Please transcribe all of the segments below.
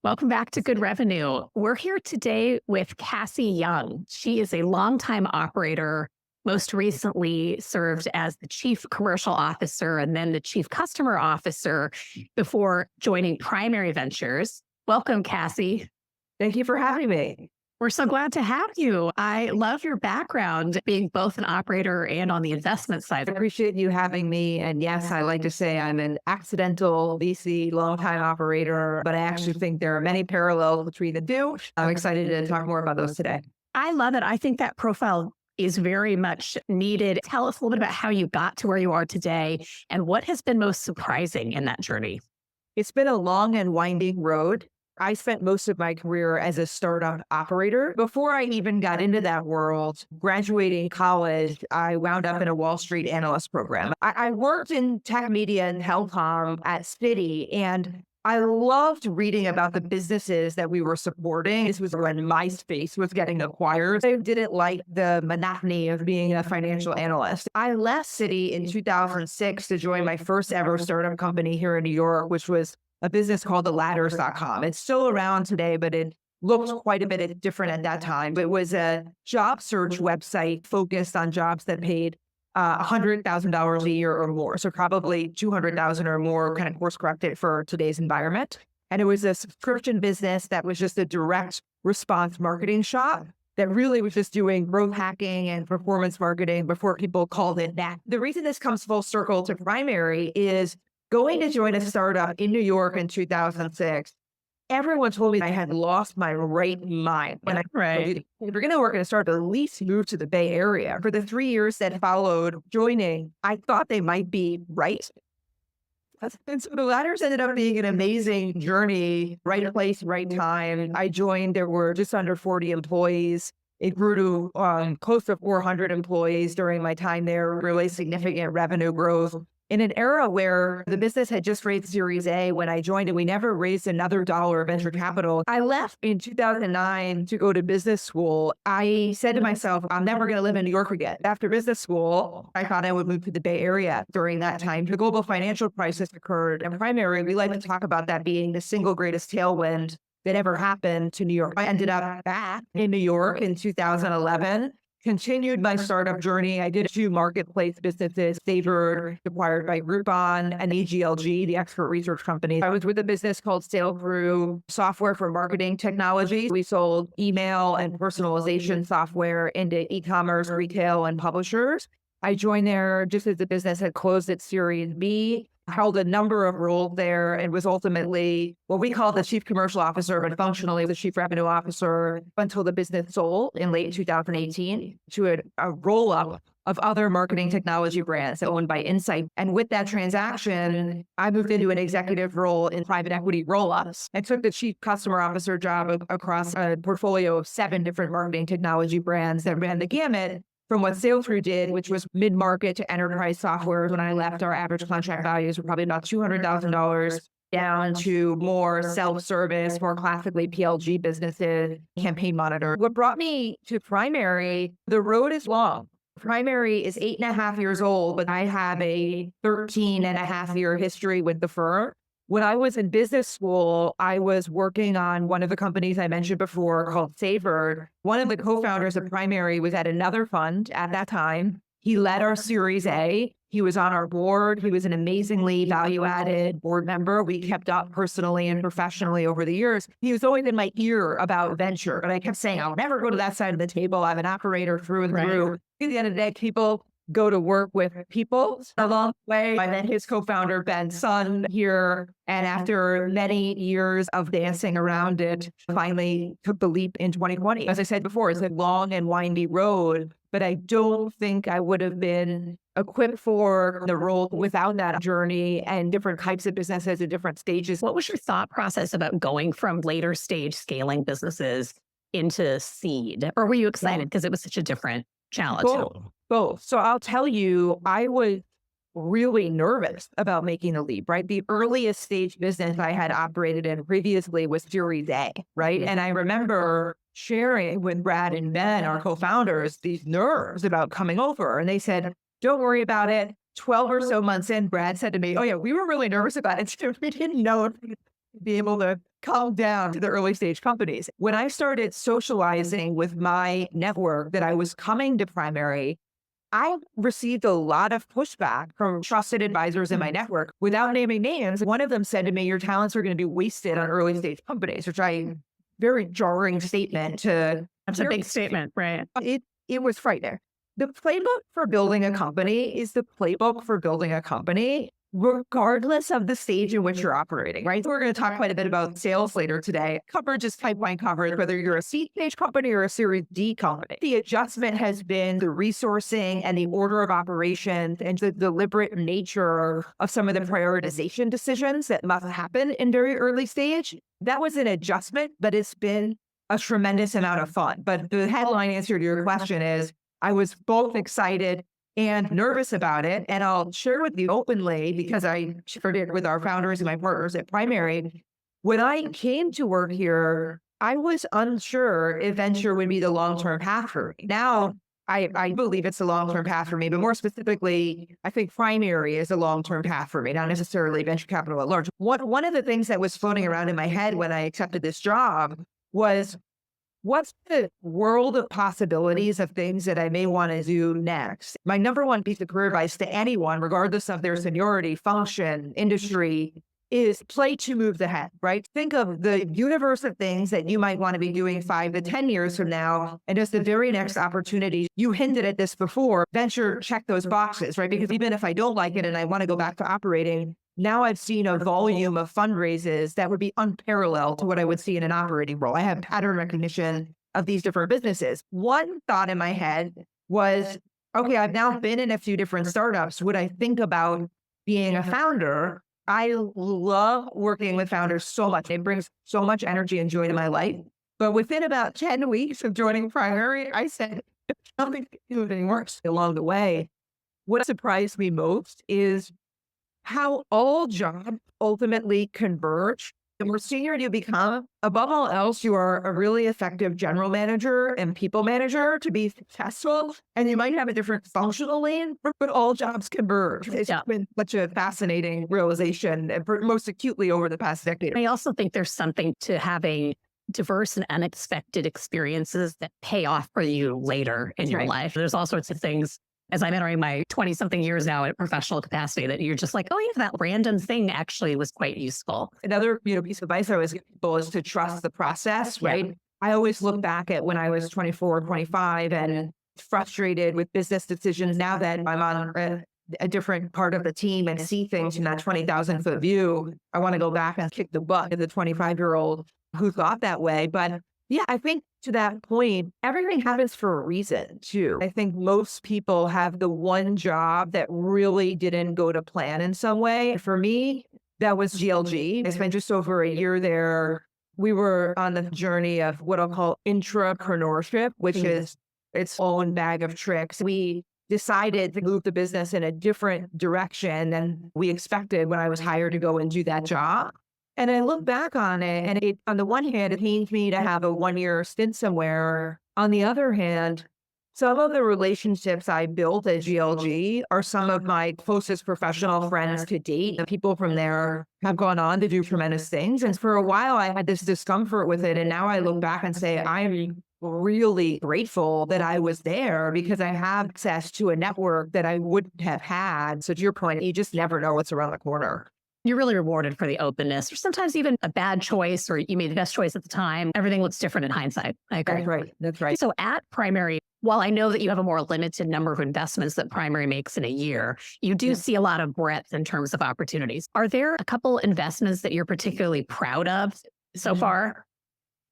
Welcome back to Good Revenue. We're here today with Cassie Young. She is a longtime operator, most recently served as the Chief Commercial Officer and then the Chief Customer Officer before joining Primary Ventures. Welcome, Cassie. Thank you for having me. We're so glad to have you. I love your background, being both an operator and on the investment side. I appreciate you having me. And yes, I like to say I'm an accidental VC longtime operator, but I actually think there are many parallels between the two. I'm excited to talk more about those today. I love it. I think that profile is very much needed. Tell us a little bit about how you got to where you are today and what has been most surprising in that journey. It's been a long and winding road. I spent most of my career as a startup operator. Before I even got into that world, graduating college, I wound up in a Wall Street analyst program. I worked in tech media and telecom at Citi, and I loved reading about the businesses that we were supporting. This was when MySpace was getting acquired. I didn't like the monotony of being a financial analyst. I left Citi in 2006 to join my first ever startup company here in New York, which was a business called theladders.com. It's still around today, but it looked quite a bit different at that time. It was a job search website focused on jobs that paid $100,000 a year or more. So probably $200,000 or more, kind of course corrected for today's environment. And it was a subscription business that was just a direct response marketing shop that really was just doing growth hacking and performance marketing before people called it that. The reason this comes full circle to Primary is going to join a startup in New York in 2006, everyone told me I had lost my right mind. When if you're going to work in a startup, at least move to the Bay Area. For the 3 years that followed joining, I thought they might be right. And so the Ladders ended up being an amazing journey, right place, right time. I joined, there were just under 40 employees. It grew to close to 400 employees during my time there, really significant revenue growth. In an era where the business had just raised Series A when I joined, and we never raised another dollar of venture capital. I left in 2009 to go to business school. I said to myself, I'm never going to live in New York again. After business school, I thought I would move to the Bay Area during that time. The global financial crisis occurred. And Primary, we like to talk about that being the single greatest tailwind that ever happened to New York. I ended up back in New York in 2011. Continued my startup journey. I did a few marketplace businesses, Sailthru, acquired by Groupon, and AGLG, the expert research company. I was with a business called Sailthru, software for marketing technology. We sold email and personalization software into e-commerce, retail, and publishers. I joined there just as the business had closed its Series B, held a number of roles there, and was ultimately what we call the Chief Commercial Officer, but functionally the Chief Revenue Officer until the business sold in late 2018 to a roll-up of other marketing technology brands owned by Insight. And with that transaction, I moved into an executive role in private equity roll-ups and took the Chief Customer Officer job across a portfolio of 7 different marketing technology brands that ran the gamut from what Sailthru did, which was mid-market to enterprise software. When I left, our average contract values were probably about $200,000 down to more self-service, more classically PLG businesses, Campaign Monitor. What brought me to Primary, the road is long. Primary is 8.5 years old, but I have a 13.5-year history with the firm. When I was in business school, I was working on one of the companies I mentioned before called Sailthru. One of the co-founders of Primary was at another fund at that time. He led our Series A. He was on our board. He was an amazingly value-added board member. We kept up personally and professionally over the years. He was always in my ear about venture, but I kept saying, I'll never go to that side of the table. I'm an operator through and through. At the end of the day, people go to work with people along the way. I met his co-founder, Ben Sun, here. And after many years of dancing around it, finally took the leap in 2020. As I said before, it's a long and windy road, but I don't think I would have been equipped for the role without that journey and different types of businesses at different stages. What was your thought process about going from later stage scaling businesses into seed? Or were you excited because it was such a different challenge? Both. So I'll tell you, I was really nervous about making the leap, right? The earliest stage business I had operated in previously was Series A, right? And I remember sharing with Brad and Ben, our co-founders, these nerves about coming over. And they said, don't worry about it. 12 or so months in, Brad said to me, oh yeah, we were really nervous about it too. We didn't know if we'd be able to come down to the early stage companies. When I started socializing with my network that I was coming to primary, I received a lot of pushback from trusted advisors in my network. Without naming names, one of them said to me, your talents are going to be wasted on early stage companies, which I very jarring statement to. That's a big statement, right? It was frightening. The playbook for building a company is the playbook for building a company, regardless of the stage in which you're operating, right? So we're going to talk quite a bit about sales later today. Coverage is pipeline coverage, whether you're a seed stage company or a Series D company. The adjustment has been the resourcing and the order of operations and the deliberate nature of some of the prioritization decisions that must happen in very early stage. That was an adjustment, but it's been a tremendous amount of fun. But the headline answer to your question is, I was both excited and nervous about it. And I'll share with you openly, because I shared it with our founders and my partners at Primary. When I came to work here, I was unsure if venture would be the long-term path for me. Now, I believe it's a long-term path for me, but more specifically, I think Primary is a long-term path for me, not necessarily venture capital at large. One of the things that was floating around in my head when I accepted this job was, what's the world of possibilities of things that I may want to do next? My number one piece of career advice to anyone, regardless of their seniority, function, industry, is play to move the head, right? Think of the universe of things that you might want to be doing 5 to 10 years from now. And just the very next opportunity, you hinted at this before, venture, check those boxes, right? Because even if I don't like it and I want to go back to operating, now I've seen a volume of fundraisers that would be unparalleled to what I would see in an operating role. I have pattern recognition of these different businesses. One thought in my head was, okay, I've now been in a few different startups. Would I think about being a founder? I love working with founders so much. It brings so much energy and joy to my life. But within about 10 weeks of joining Primary, I said, nothing can do it anymore. Along the way, what surprised me most is how all jobs ultimately converge. The more senior you become, above all else, you are a really effective general manager and people manager to be successful. And you might have a different functional lane, but all jobs converge. It's been such a fascinating realization, and most acutely over the past decade. I also think there's something to having diverse and unexpected experiences that pay off for you later in your life. There's all sorts of things, as I'm entering my 20-something years now at professional capacity, that you're just like, oh yeah, that random thing actually was quite useful. Another piece of advice I always give people is to trust the process, right? Yeah. I always look back at when I was 24, 25 and frustrated with business decisions. Now that I'm on a different part of the team and see things in that 20,000 foot view, I want to go back and kick the butt of the 25-year-old who thought that way. But yeah, I think to that point, everything happens for a reason too. I think most people have the one job that really didn't go to plan in some way. For me, that was GLG. I spent just over a year there. We were on the journey of what I'll call intrapreneurship, which is its own bag of tricks. We decided to move the business in a different direction than we expected when I was hired to go and do that job. And I look back on it, and on the one hand, it pains me to have a 1-year stint somewhere. On the other hand, some of the relationships I built at GLG are some of my closest professional friends to date. The people from there have gone on to do tremendous things. And for a while, I had this discomfort with it. And now I look back and say, I'm really grateful that I was there, because I have access to a network that I wouldn't have had. So to your point, you just never know what's around the corner. You're really rewarded for the openness, or sometimes even a bad choice, or you made the best choice at the time. Everything looks different in hindsight. I agree. That's right. So at Primary, while I know that you have a more limited number of investments that Primary makes in a year, you do see a lot of breadth in terms of opportunities. Are there a couple investments that you're particularly proud of so far?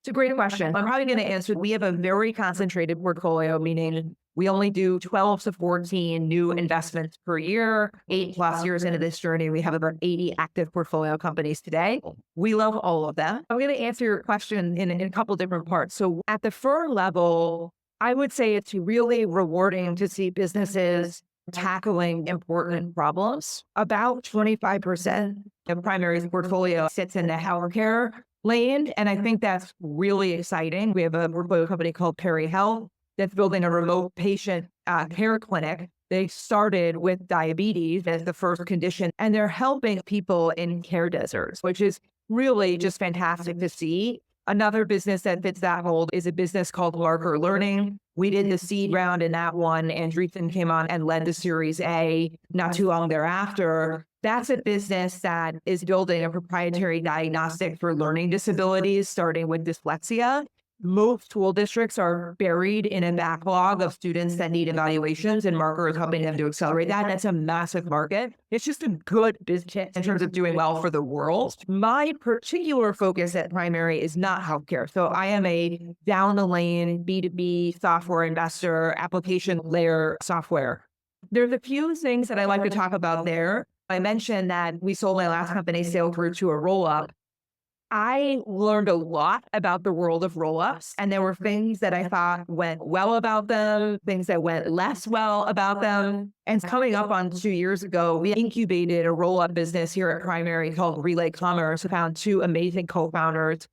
It's a great question. I'm probably going to answer. We have a very concentrated portfolio, meaning we only do 12 to 14 new investments per year. 8+ years into this journey, we have about 80 active portfolio companies today. We love all of them. I'm going to answer your question in a couple different parts. So at the firm level, I would say it's really rewarding to see businesses tackling important problems. About 25% of Primary's portfolio sits in the healthcare lane, and I think that's really exciting. We have a portfolio company called Perry Health that's building a remote patient care clinic. They started with diabetes as the first condition, and they're helping people in care deserts, which is really just fantastic to see. Another business that fits that mold is a business called Marker Learning. We did the seed round in that one. Andreessen came on and led the Series A not too long thereafter. That's a business that is building a proprietary diagnostic for learning disabilities, starting with dyslexia. Most school districts are buried in a backlog of students that need evaluations, and Marker is helping them to accelerate that. That's a massive market. It's just a good business in terms of doing well for the world. My particular focus at Primary is not healthcare. So I am a down the lane B2B software investor, application layer software. There's a few things that I like to talk about there. I mentioned that we sold my last company, Sailthru, to a roll-up. I learned a lot about the world of roll-ups, and there were things that I thought went well about them, things that went less well about them. And coming up on 2 years ago, we incubated a roll-up business here at Primary called Relay Commerce. We found two amazing co-founders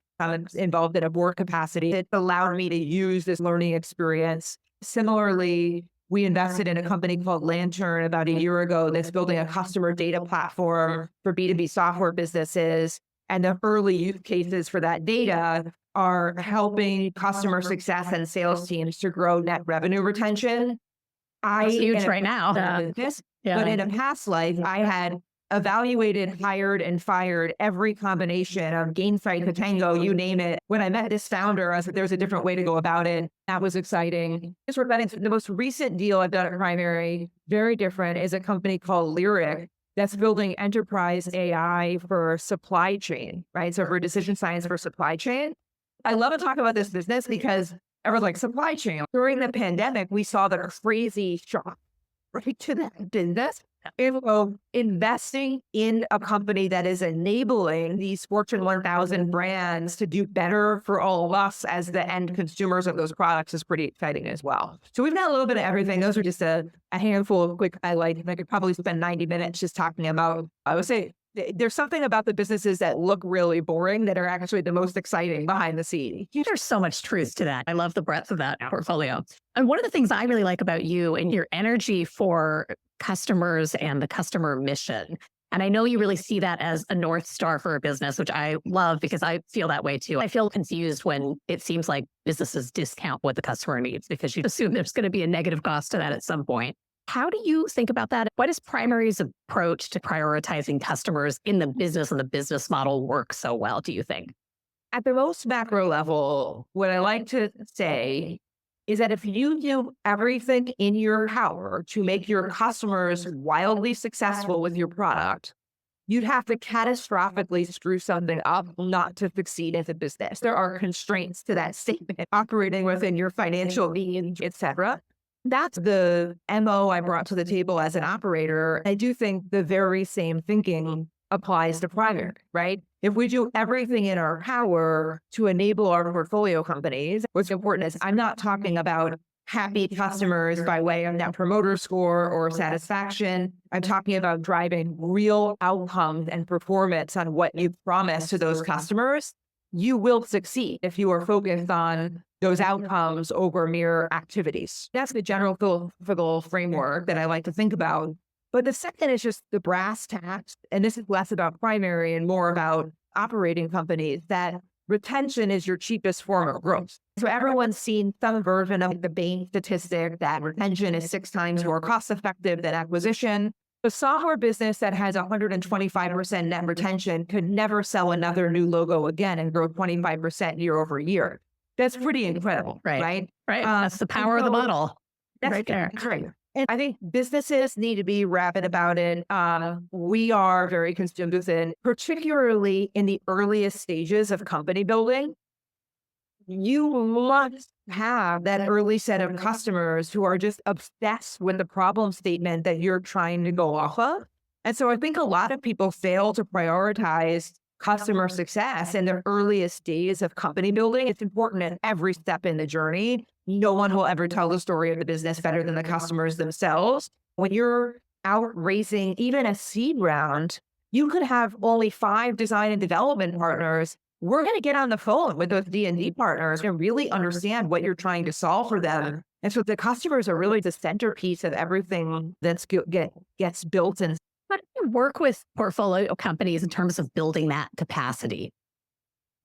involved in a board capacity. It allowed me to use this learning experience. Similarly, we invested in a company called Lantern about a year ago that's building a customer data platform for B2B software businesses. And the early use cases for that data are helping customer success and sales teams to grow net revenue retention. It's huge right now. But in a past life, I had evaluated, hired, and fired every combination of Gainsight to Tango, you name it. When I met this founder, I said, there's a different way to go about it. That was exciting. The most recent deal I've done at Primary, very different, is a company called Lyric that's building enterprise AI for supply chain, right? So for decision science for supply chain. I love to talk about this business because everyone's like, supply chain. During the pandemic, we saw the crazy shock right to that business. So investing in a company that is enabling these Fortune 1000 brands to do better for all of us as the end consumers of those products is pretty exciting as well. So we've got a little bit of everything. Those are just a handful of quick highlights. I could probably spend 90 minutes just talking about, I would say, there's something about the businesses that look really boring that are actually the most exciting behind the scenes. There's so much truth to that. I love the breadth of that portfolio. And one of the things I really like about you and your energy for customers and the customer mission. And I know you really see that as a North Star for a business, which I love because I feel that way too. I feel confused when it seems like businesses discount what the customer needs because you assume there's going to be a negative cost to that at some point. How do you think about that? What is Primary's approach to prioritizing customers in the business and the business model work so well, do you think? At the most macro level, what I like to say is that if you do everything in your power to make your customers wildly successful with your product, you'd have to catastrophically screw something up not to succeed as a business. There are constraints to that statement, operating within your financial means, et cetera. That's the MO I brought to the table as an operator. I do think the very same thinking applies to Primary, right? If we do everything in our power to enable our portfolio companies, what's important is I'm not talking about happy customers by way of net promoter score or satisfaction. I'm talking about driving real outcomes and performance on what you promise to those customers. You will succeed if you are focused on those outcomes over mere activities. That's the general philosophical framework that I like to think about. But the second is just the brass tacks, and this is less about Primary and more about operating companies, that retention is your cheapest form of growth. So everyone's seen some version of the Bain statistic that retention is 6 times more cost effective than acquisition. The software business that has 125% net retention could never sell another new logo again and grow 25% year over year. That's pretty incredible, right? That's the power of the model. That's right there. That's right. And I think businesses need to be rapid about it. We are very consumed with it, particularly in the earliest stages of company building. You must have that early set of customers who are just obsessed with the problem statement that you're trying to go off of. And so I think a lot of people fail to prioritize customer success in the earliest days of company building. It's important at every step in the journey. No one will ever tell the story of the business better than the customers themselves. When you're out raising even a seed round, you could have only 5 design and development partners. We're going to get on the phone with those D&D partners and really understand what you're trying to solve for them. And so the customers are really the centerpiece of everything that gets built. And work with portfolio companies in terms of building that capacity?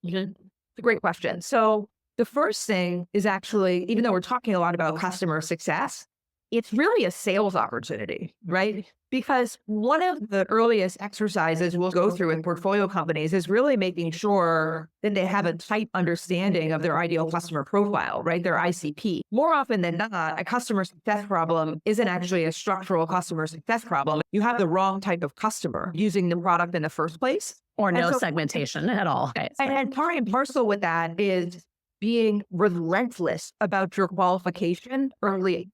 It's a great question. So the first thing is actually, even though we're talking a lot about customer success, it's really a sales opportunity, right? Because one of the earliest exercises we'll go through with portfolio companies is really making sure that they have a tight understanding of their ideal customer profile, right? Their ICP. More often than not, a customer success problem isn't actually a structural customer success problem. You have the wrong type of customer using the product in the first place. Or no segmentation at all. Okay. And part and parcel with that is being relentless about your qualification early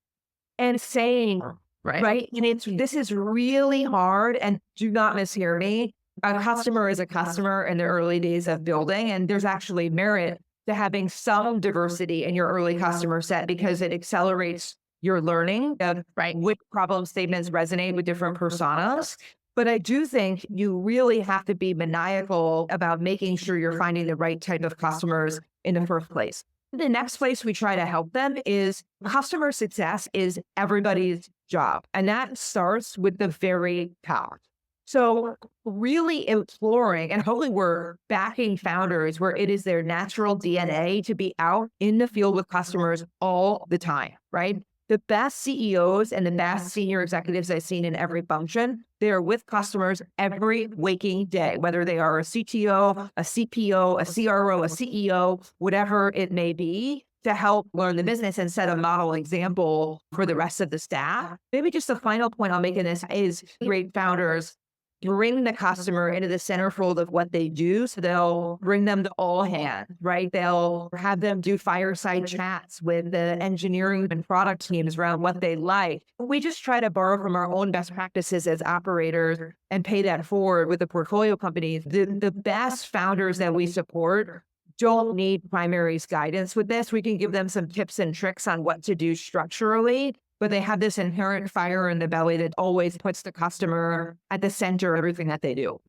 and saying, right? And this is really hard. And do not mishear me. A customer is a customer in the early days of building. And there's actually merit to having some diversity in your early customer set because it accelerates your learning of which problem statements resonate with different personas. But I do think you really have to be maniacal about making sure you're finding the right type of customers in the first place. The next place we try to help them is customer success is everybody's job. And that starts with the very top. So really imploring, and hopefully we're backing founders where it is their natural DNA to be out in the field with customers all the time, right? The best CEOs and the best senior executives I've seen in every function, they are with customers every waking day, whether they are a CTO, a CPO, a CRO, a CEO, whatever it may be, to help learn the business and set a model example for the rest of the staff. Maybe just the final point I'll make in this is great founders bring the customer into the centerfold of what they do. So they'll bring them to all hands, right? They'll have them do fireside chats with the engineering and product teams around what they like. We just try to borrow from our own best practices as operators and pay that forward with the portfolio companies. The best founders that we support don't need primaries guidance with this. We can give them some tips and tricks on what to do structurally, but they have this inherent fire in the belly that always puts the customer at the center of everything that they do.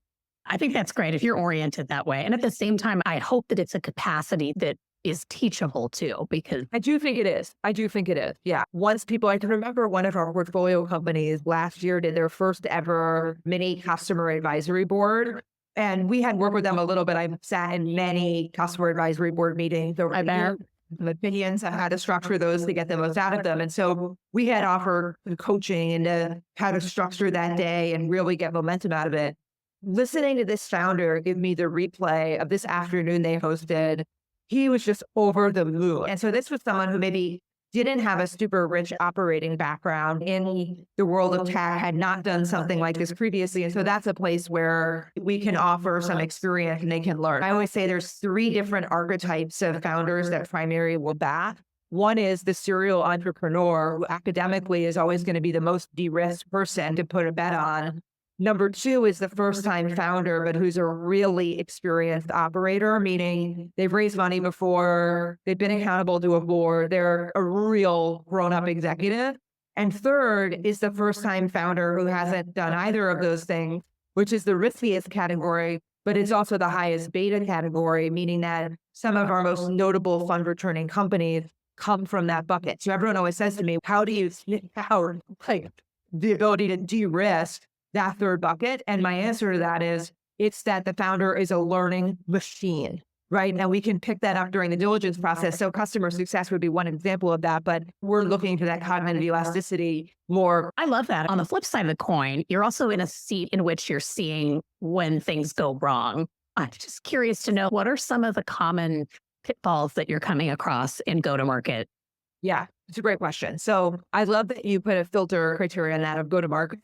I think that's great if you're oriented that way. And at the same time, I hope that it's a capacity that is teachable too, because I do think it is. Yeah. Once people, I can remember one of our portfolio companies last year did their first ever mini customer advisory board. And we had worked with them a little bit. I've sat in many customer advisory board meetings over the years. Opinions on how to structure those to get the most out of them. And so we had offered coaching into how to structure that day and really get momentum out of it. Listening to this founder give me the replay of this afternoon they hosted, he was just over the moon. And so this was someone who maybe didn't have a super rich operating background in the world of tech, had not done something like this previously. And so that's a place where we can offer some experience and they can learn. I always say there's 3 different archetypes of founders that Primary will back. One is the serial entrepreneur who academically is always going to be the most de-risked person to put a bet on. Number 2 is the first-time founder, but who's a really experienced operator, meaning they've raised money before, they've been accountable to a board, they're a real grown-up executive. And third is the first-time founder who hasn't done either of those things, which is the riskiest category, but it's also the highest beta category, meaning that some of our most notable fund-returning companies come from that bucket. So everyone always says to me, how do you the ability to de-risk that third bucket? And my answer to that is, it's that the founder is a learning machine, right? And we can pick that up during the diligence process. So customer success would be one example of that, but we're looking for that cognitive elasticity more. I love that. On the flip side of the coin, you're also in a seat in which you're seeing when things go wrong. I'm just curious to know, what are some of the common pitfalls that you're coming across in go-to-market? Yeah, it's a great question. So I love that you put a filter criteria on that of go-to-market.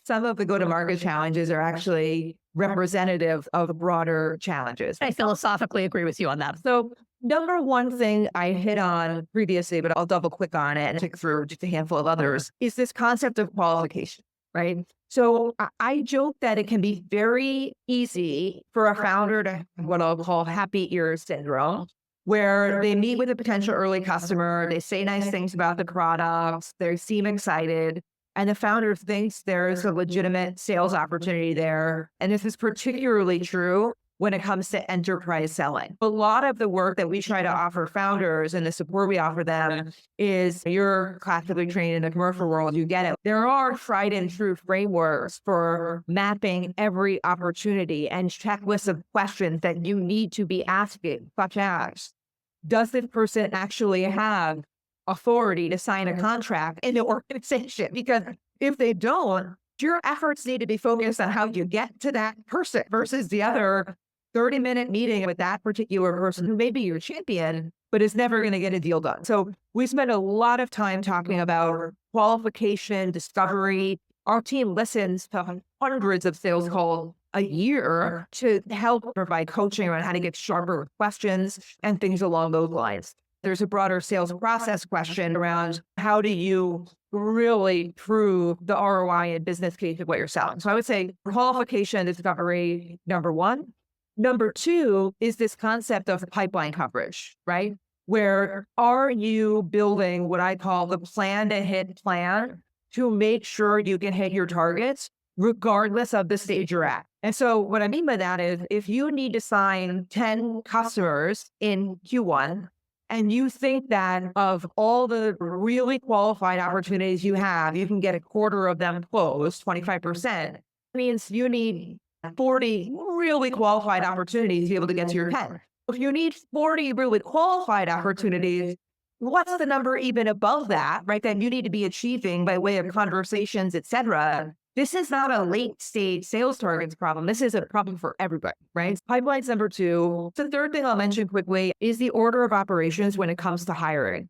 Some of the go-to-market challenges are actually representative of broader challenges. I philosophically agree with you on that. So number one thing I hit on previously, but I'll double click on it and tick through just a handful of others, is this concept of qualification, right? So I joke that it can be very easy for a founder to have what I'll call happy ears syndrome, where they meet with a potential early customer, they say nice things about the products, they seem excited, and the founder thinks there's a legitimate sales opportunity there. And this is particularly true when it comes to enterprise selling. A lot of the work that we try to offer founders and the support we offer them is you're classically trained in the commercial world, you get it. There are tried and true frameworks for mapping every opportunity and checklists of questions that you need to be asking, such as, does this person actually have authority to sign a contract in the organization? Because if they don't, your efforts need to be focused on how you get to that person versus the other 30-minute meeting with that particular person who may be your champion, but is never going to get a deal done. So we spend a lot of time talking about qualification, discovery. Our team listens to hundreds of sales calls a year to help provide coaching around how to get sharper with questions and things along those lines. There's a broader sales process question around how do you really prove the ROI and business case of what you're selling. So I would say qualification, discovery, number one. Number two is this concept of pipeline coverage, right? Where are you building what I call the plan to hit plan to make sure you can hit your targets regardless of the stage you're at? And so what I mean by that is if you need to sign 10 customers in Q1, and you think that of all the really qualified opportunities you have, you can get a quarter of them closed, 25%, means you need 40 really qualified opportunities to be able to get to your 10. If you need 40 really qualified opportunities, what's the number even above that, right? That you need to be achieving by way of conversations, et cetera. This is not a late stage sales targets problem. This is a problem for everybody, right? Pipeline's number two. The third thing I'll mention quickly is the order of operations when it comes to hiring.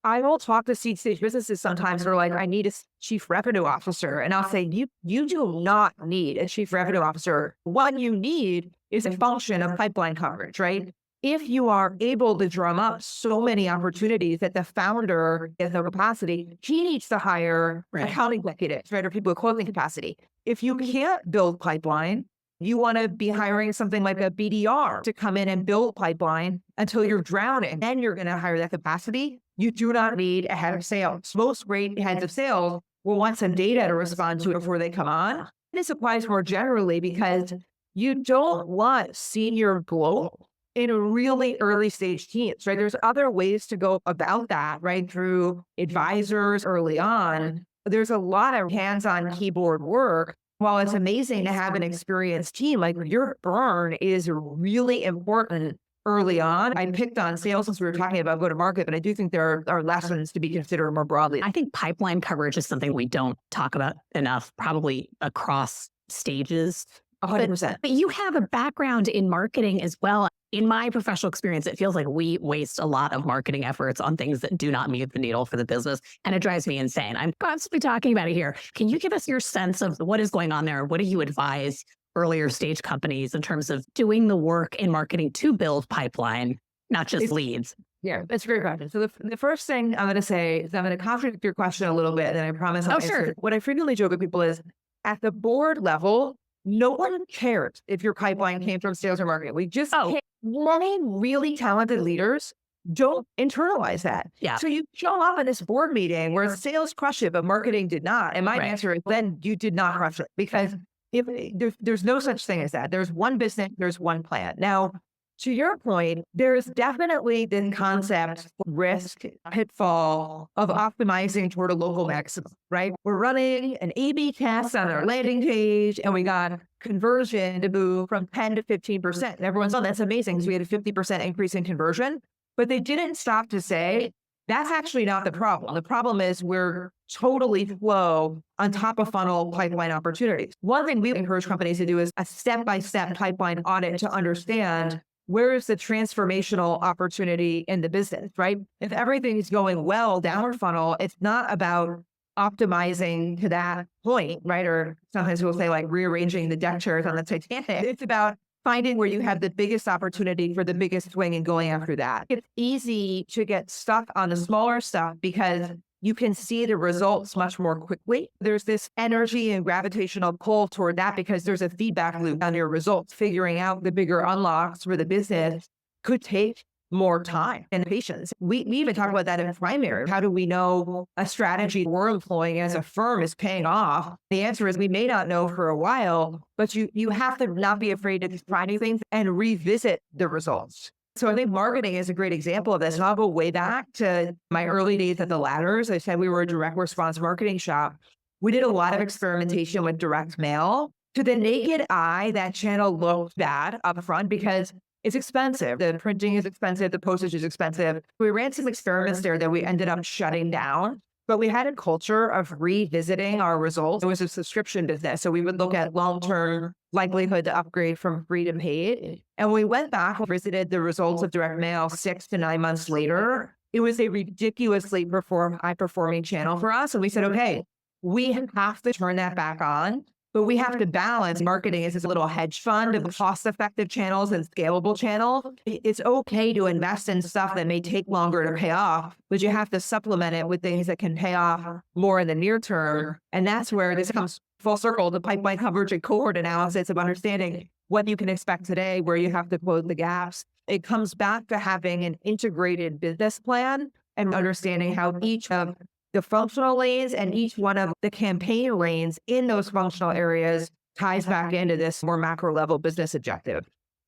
I will talk to seed stage businesses sometimes that are like, I need a chief revenue officer. And I'll say, you do not need a chief revenue officer. What you need is a function of pipeline coverage, right? If you are able to drum up so many opportunities that the founder has no capacity, he needs to hire account executives, right? Or people with closing capacity. If you can't build pipeline, you want to be hiring something like a BDR to come in and build pipeline until you're drowning. Then you're going to hire that capacity. You do not need a head of sales. Most great heads of sales will want some data to respond to before they come on. This applies more generally because you don't want senior global in a really early stage teams, right? There's other ways to go about that, right? Through advisors early on. There's a lot of hands-on keyboard work. While it's amazing to have an experienced team, like your burn is really important early on. I picked on sales since we were talking about go-to-market, but I do think there are lessons to be considered more broadly. I think pipeline coverage is something we don't talk about enough, probably across stages. 100%. But you have a background in marketing as well. In my professional experience, it feels like we waste a lot of marketing efforts on things that do not move the needle for the business. And it drives me insane. I'm constantly talking about it here. Can you give us your sense of what is going on there? What do you advise earlier stage companies in terms of doing the work in marketing to build pipeline, not just leads? Yeah, that's a great question. So the first thing I'm going to say is I'm going to contradict your question a little bit, and I promise I'll answer it. What I frequently joke with people is at the board level, no one cares if your pipeline came from sales or marketing. We just many really talented leaders don't internalize that. Yeah. So you show up in this board meeting where sales crushed it, but marketing did not. And my answer is then you did not crush it because if there's no such thing as that. There's one business, there's one plan. Now, to your point, there's definitely this concept, risk, pitfall of optimizing toward a local maximum, right? We're running an A/B test on our landing page and we got conversion to move from 10 to 15%. And everyone's, oh, that's amazing because we had a 50% increase in conversion. But they didn't stop to say, that's actually not the problem. The problem is we're totally flow on top of funnel pipeline opportunities. One thing we encourage companies to do is a step-by-step pipeline audit to understand where is the transformational opportunity in the business, right? If everything is going well down funnel, it's not about optimizing to that point, right? Or sometimes we'll say like rearranging the deck chairs on the Titanic. It's about finding where you have the biggest opportunity for the biggest swing and going after that. It's easy to get stuck on the smaller stuff because you can see the results much more quickly. There's this energy and gravitational pull toward that because there's a feedback loop on your results. Figuring out the bigger unlocks for the business could take more time and patience. We even talk about that in primary. How do we know a strategy we're employing as a firm is paying off? The answer is we may not know for a while, but you have to not be afraid to try new things and revisit the results. So I think marketing is a great example of this. And I'll go way back to my early days at the Ladders. I said we were a direct response marketing shop. We did a lot of experimentation with direct mail. To the naked eye, that channel looked bad up front because it's expensive. The printing is expensive. The postage is expensive. We ran some experiments there that we ended up shutting down. But we had a culture of revisiting our results. It was a subscription business. So we would look at long-term likelihood to upgrade from free to paid. And we went back and visited the results of direct mail 6 to 9 months later. It was a ridiculously high-performing channel for us. And we said, okay, we have to turn that back on. But we have to balance marketing as a little hedge fund of cost-effective channels and scalable channels. It's okay to invest in stuff that may take longer to pay off, but you have to supplement it with things that can pay off more in the near term. And that's where this comes full circle, the pipeline coverage and cohort analysis of understanding what you can expect today, where you have to close the gaps. It comes back to having an integrated business plan and understanding how each of the functional lanes and each one of the campaign lanes in those functional areas ties back into this more macro level business objective.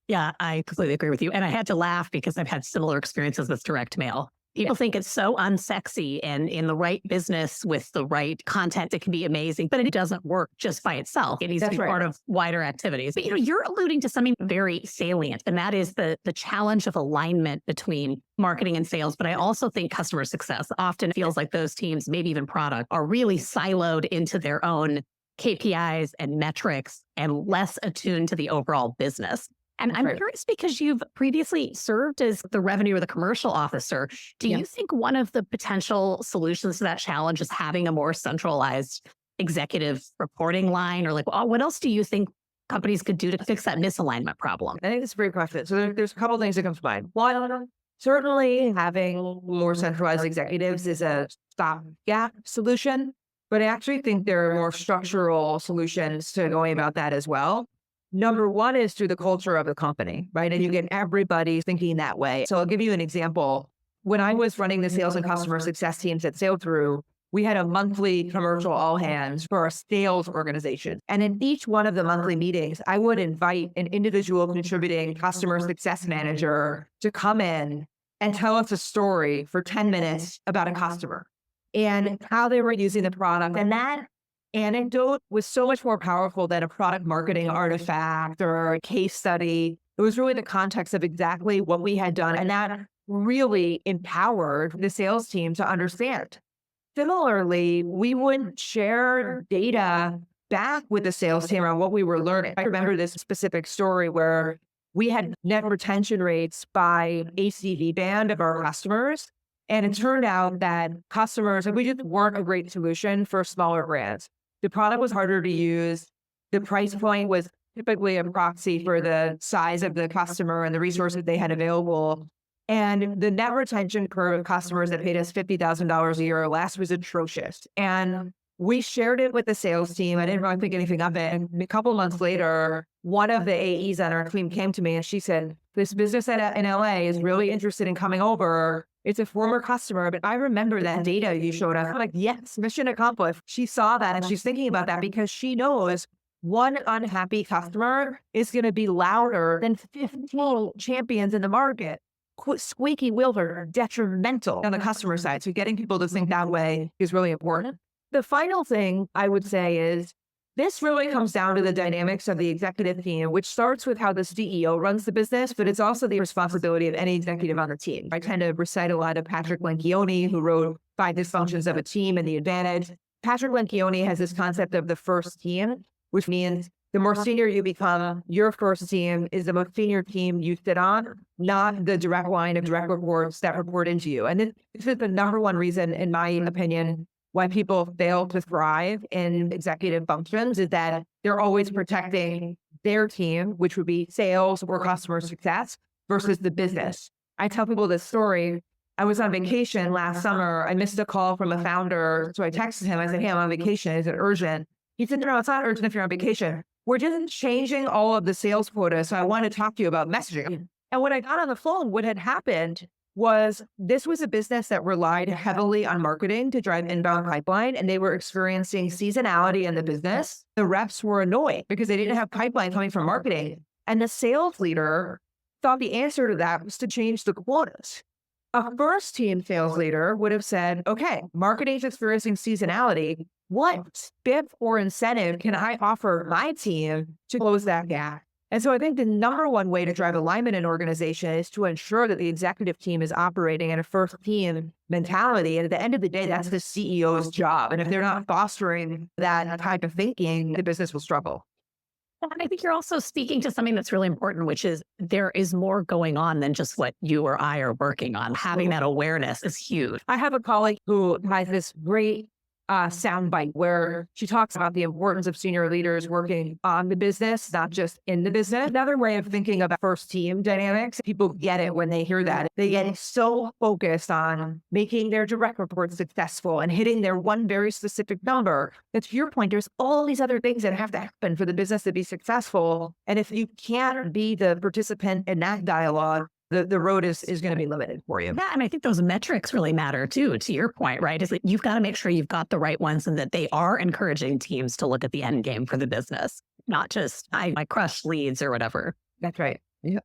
Yeah, I completely agree with you. And I had to laugh because I've had similar experiences with direct mail. People think it's so unsexy, and in the right business with the right content, it can be amazing, but it doesn't work just by itself. It needs to be part of wider activities. But you're alluding to something very salient, and that is the challenge of alignment between marketing and sales. But I also think customer success often feels like those teams, maybe even product, are really siloed into their own KPIs and metrics and less attuned to the overall business. And I'm curious, because you've previously served as the revenue or the commercial officer. Do you think one of the potential solutions to that challenge is having a more centralized executive reporting line? Or what else do you think companies could do to fix that misalignment problem? I think that's a great question. So there's a couple of things that come to mind. One, certainly having more centralized executives is a stopgap solution, but I actually think there are more structural solutions to going about that as well. Number one is through the culture of the company, right? And you get everybody thinking that way. So I'll give you an example. When I was running the sales and customer success teams at Sailthru, we had a monthly commercial all hands for our sales organization. And in each one of the monthly meetings, I would invite an individual contributing customer success manager to come in and tell us a story for 10 minutes about a customer and how they were using the product. And that anecdote was so much more powerful than a product marketing artifact or a case study. It was really the context of exactly what we had done. And that really empowered the sales team to understand. Similarly, we would share data back with the sales team on what we were learning. I remember this specific story where we had net retention rates by ACV band of our customers. And it turned out that customers, we just weren't a great solution for smaller brands. The product was harder to use. The price point was typically a proxy for the size of the customer and the resources they had available. And the net retention curve of customers that paid us $50,000 a year or less was atrocious. And we shared it with the sales team. I didn't really think anything of it. And a couple months later, one of the AEs on our team came to me and she said, this business in LA is really interested in coming over. It's a former customer, but I remember that data you showed us. I'm like, yes, mission accomplished. She saw that and she's thinking about that because she knows one unhappy customer is going to be louder than 15 champions in the market. Squeaky wheels are detrimental on the customer side. So getting people to think that way is really important. The final thing I would say is this really comes down to the dynamics of the executive team, which starts with how the CEO runs the business, but it's also the responsibility of any executive on the team. I tend to recite a lot of Patrick Lencioni, who wrote 5 Dysfunctions of a Team and the Advantage. Patrick Lencioni has this concept of the first team, which means the more senior you become, your first team is the most senior team you sit on, not the direct line of direct reports that report into you. And this is the number one reason, in my opinion, why people fail to thrive in executive functions is that they're always protecting their team, which would be sales or customer success, versus the business. I tell people this story. I was on vacation last summer. I missed a call from a founder. So I texted him. I said, hey, I'm on vacation. Is it urgent? He said, no, it's not urgent if you're on vacation. We're just changing all of the sales quota. So I want to talk to you about messaging. And when I got on the phone, what had happened was this was a business that relied heavily on marketing to drive inbound pipeline, and they were experiencing seasonality in the business. The reps were annoyed because they didn't have pipeline coming from marketing. And the sales leader thought the answer to that was to change the quotas. A first team sales leader would have said, okay, marketing is experiencing seasonality. What spiff or incentive can I offer my team to close that gap? And so I think the number one way to drive alignment in an organization is to ensure that the executive team is operating in a first team mentality. And at the end of the day, that's the CEO's job. And if they're not fostering that type of thinking, the business will struggle. And I think you're also speaking to something that's really important, which is there is more going on than just what you or I are working on. Having that awareness is huge. I have a colleague who has this great soundbite where she talks about the importance of senior leaders working on the business, not just in the business. Another way of thinking about first team dynamics, people get it when they hear that. They get so focused on making their direct reports successful and hitting their one very specific number. That to your point, there's all these other things that have to happen for the business to be successful. And if you can't be the participant in that dialogue, the road is going to be limited for you. Yeah, and I think those metrics really matter too, to your point, right? Is that you've got to make sure you've got the right ones and that they are encouraging teams to look at the end game for the business, not just I crush leads or whatever. That's right. Yeah.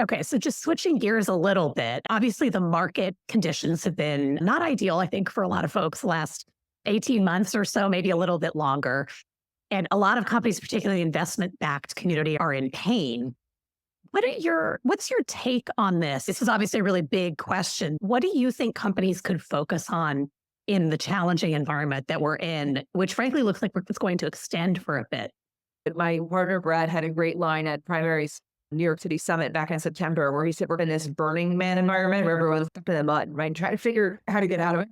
Okay, so just switching gears a little bit. Obviously, the market conditions have been not ideal, I think, for a lot of folks the last 18 months or so, maybe a little bit longer. And a lot of companies, particularly investment-backed community, are in pain. What's your take on this? This is obviously a really big question. What do you think companies could focus on in the challenging environment that we're in, which frankly looks like it's going to extend for a bit? My partner, Brad, had a great line at Primary's New York City Summit back in September where he said, we're in this Burning Man environment where everyone's up in the mud, right? Trying to figure how to get out of it.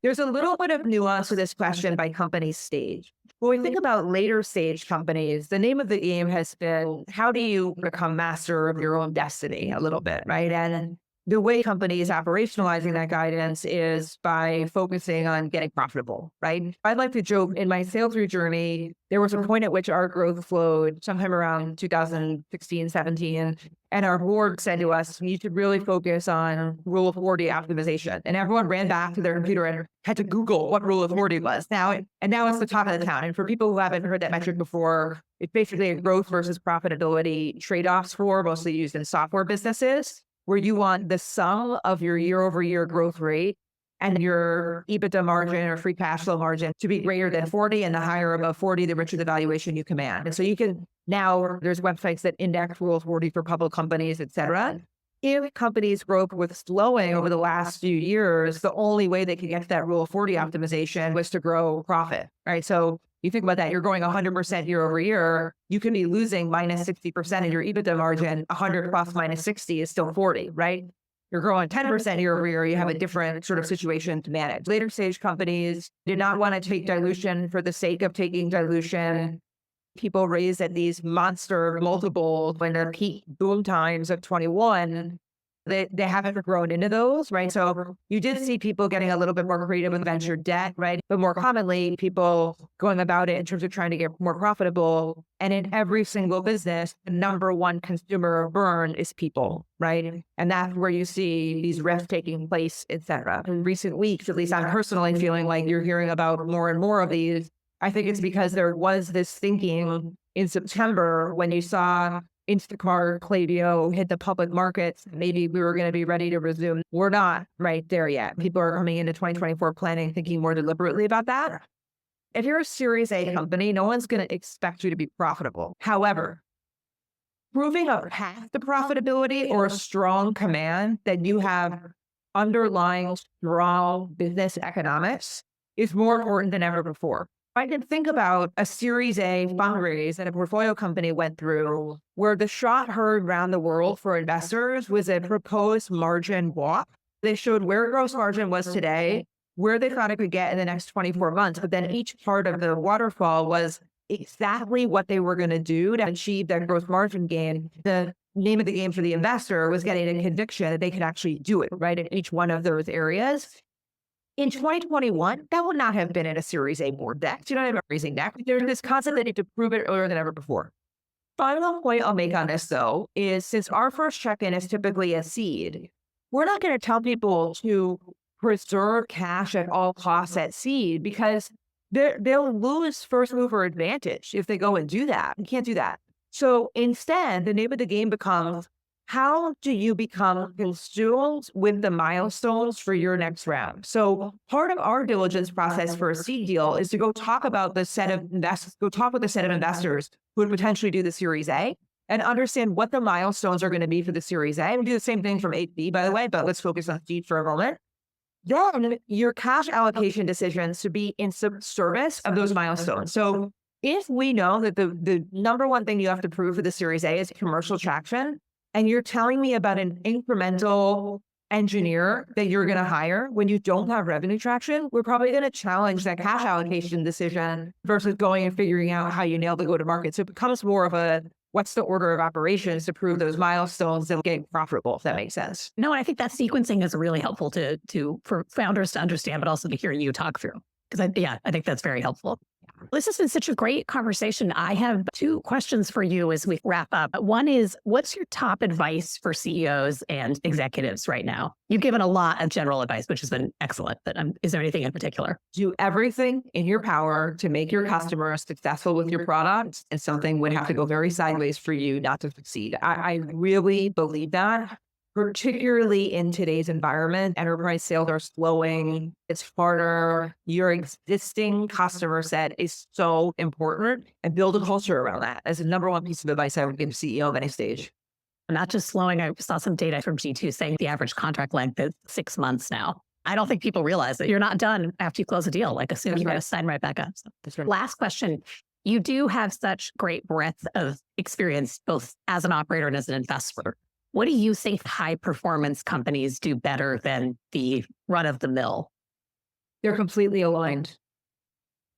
There's a little bit of nuance to this question by company stage. When we think about later stage companies, the name of the game has been, how do you become master of your own destiny a little bit, right? And the way companies operationalizing that guidance is by focusing on getting profitable, right? I'd like to joke in my Sailthru journey, there was a point at which our growth flowed sometime around 2016, 17. And our board said to us, you should really focus on rule of 40 optimization. And everyone ran back to their computer and had to Google what rule of 40 was. Now it's the top of the town. And for people who haven't heard that metric before, it's basically a growth versus profitability trade-off score, mostly used in software businesses, where you want the sum of your year-over-year growth rate and your EBITDA margin or free cash flow margin to be greater than 40, and the higher above 40, the richer the valuation you command. And so you can now, there's websites that index Rule of 40 for public companies, et cetera. If companies' growth was slowing over the last few years, the only way they could get to that Rule of 40 optimization was to grow profit, right? So you think about that, you're growing 100% year over year, you can be losing minus 60% in your EBITDA margin, 100 plus minus 60 is still 40, right? You're growing 10% year over year, you have a different sort of situation to manage. Later stage companies did not want to take dilution for the sake of taking dilution. People raised at these monster multiples when the peak boom times of 21, they haven't grown into those, right? So you did see people getting a little bit more creative with venture debt, right? But more commonly, people going about it in terms of trying to get more profitable. And in every single business, the number one consumer burn is people, right? And that's where you see these rifts taking place, et cetera. In recent weeks, at least I'm personally feeling like you're hearing about more and more of these. I think it's because there was this thinking in September when you saw Instacart, Klaviyo hit the public markets, maybe we were going to be ready to resume. We're not right there yet. People are coming into 2024 planning, thinking more deliberately about that. If you're a Series A company, no one's going to expect you to be profitable. However, proving a path to profitability or a strong command that you have underlying strong business economics is more important than ever before. I can think about a Series A fundraise that a portfolio company went through where the shot heard around the world for investors was a proposed margin walk. They showed where gross margin was today, where they thought it could get in the next 24 months. But then each part of the waterfall was exactly what they were going to do to achieve that gross margin gain. The name of the game for the investor was getting a conviction that they could actually do it, right, in each one of those areas. In 2021, that would not have been in a Series A board deck. You don't have a raising deck. There's this concept that you need to prove it earlier than ever before. Final point I'll make on this, though, is since our first check-in is typically a seed, we're not going to tell people to preserve cash at all costs at seed because they'll lose first mover advantage if they go and do that. You can't do that. So instead, the name of the game becomes, how do you become consumed with the milestones for your next round? So part of our diligence process for a seed deal is to go talk about the set of investors, go talk with a set of investors who would potentially do the Series A and understand what the milestones are going to be for the Series A. We do the same thing from 8B, by the way, but let's focus on seed for a moment. Then your cash allocation decisions should be in service of those milestones. So if we know that the number one thing you have to prove for the Series A is commercial traction, and you're telling me about an incremental engineer that you're going to hire when you don't have revenue traction, we're probably going to challenge that cash allocation decision versus going and figuring out how you nail the go-to-market. So it becomes more of a, what's the order of operations to prove those milestones and getting profitable, if that makes sense. No, I think that sequencing is really helpful for founders to understand, but also to hear you talk through. Because I think that's very helpful. This has been such a great conversation. I have two questions for you as we wrap up. One is, what's your top advice for CEOs and executives right now? You've given a lot of general advice, which has been excellent, but is there anything in particular? Do everything in your power to make your customer successful with your product, and something would have to go very sideways for you not to succeed. I really believe that. Particularly in today's environment, enterprise sales are slowing. It's harder. Your existing customer set is so important, and build a culture around that as the number one piece of advice I would give a CEO of any stage. Not just slowing. I saw some data from G2 saying the average contract length is 6 months now. I don't think people realize that you're not done after you close a deal. Like as soon as you're going to sign right back up. So, That's right. Last question. You do have such great breadth of experience, both as an operator and as an investor. What do you think high performance companies do better than the run of the mill? They're completely aligned.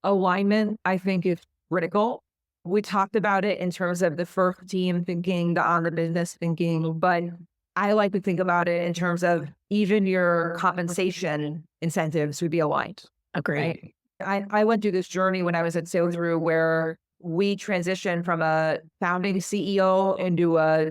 Alignment, I think, is critical. We talked about it in terms of the first team thinking, the on the business thinking, but I like to think about it in terms of even your compensation incentives would be aligned. Agree. Right? I went through this journey when I was at Sailthru where we transitioned from a founding CEO into a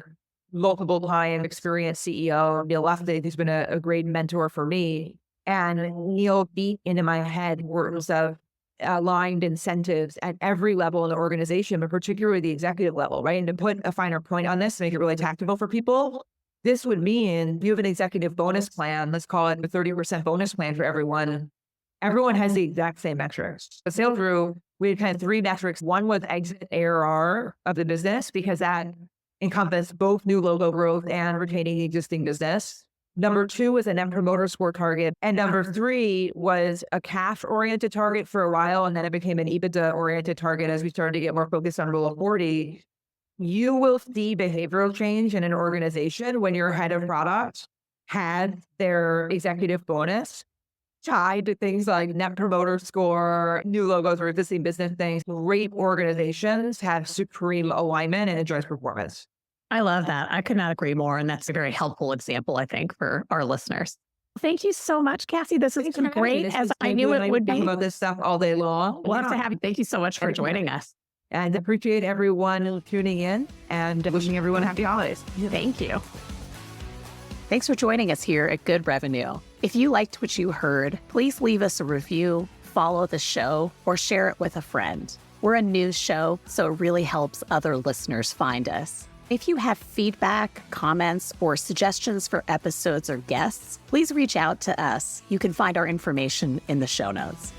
multiple time experienced CEO. Neil Lefty, who's been a great mentor for me. And Neil beat into my head words of aligned incentives at every level in the organization, but particularly the executive level, right? And to put a finer point on this, to make it really tactical for people, this would mean you have an executive bonus plan, let's call it a 30% bonus plan for everyone. Everyone has the exact same metrics. At Sailthru, we had 3 metrics. One was exit ARR of the business, because that encompassed both new logo growth and retaining the existing business. Number 2 was a net promoter score target. And number 3 was a cash-oriented target for a while, and then it became an EBITDA-oriented target as we started to get more focused on Rule of 40. You will see behavioral change in an organization when your head of product had their executive bonus tied to things like net promoter score, new logos, or existing business things. Great organizations have supreme alignment and enjoys performance. I love that. I could not agree more. And that's a very helpful example, I think, for our listeners. Thank you so much, Cassie. This has been great, as I knew it would be. Talk about this stuff all day long. Love to have you. Thank you so much for joining us. And appreciate everyone tuning in, and wishing everyone happy holidays. Thank you. Thanks for joining us here at Good Revenue. If you liked what you heard, please leave us a review, follow the show, or share it with a friend. We're a news show, so it really helps other listeners find us. If you have feedback, comments, or suggestions for episodes or guests, please reach out to us. You can find our information in the show notes.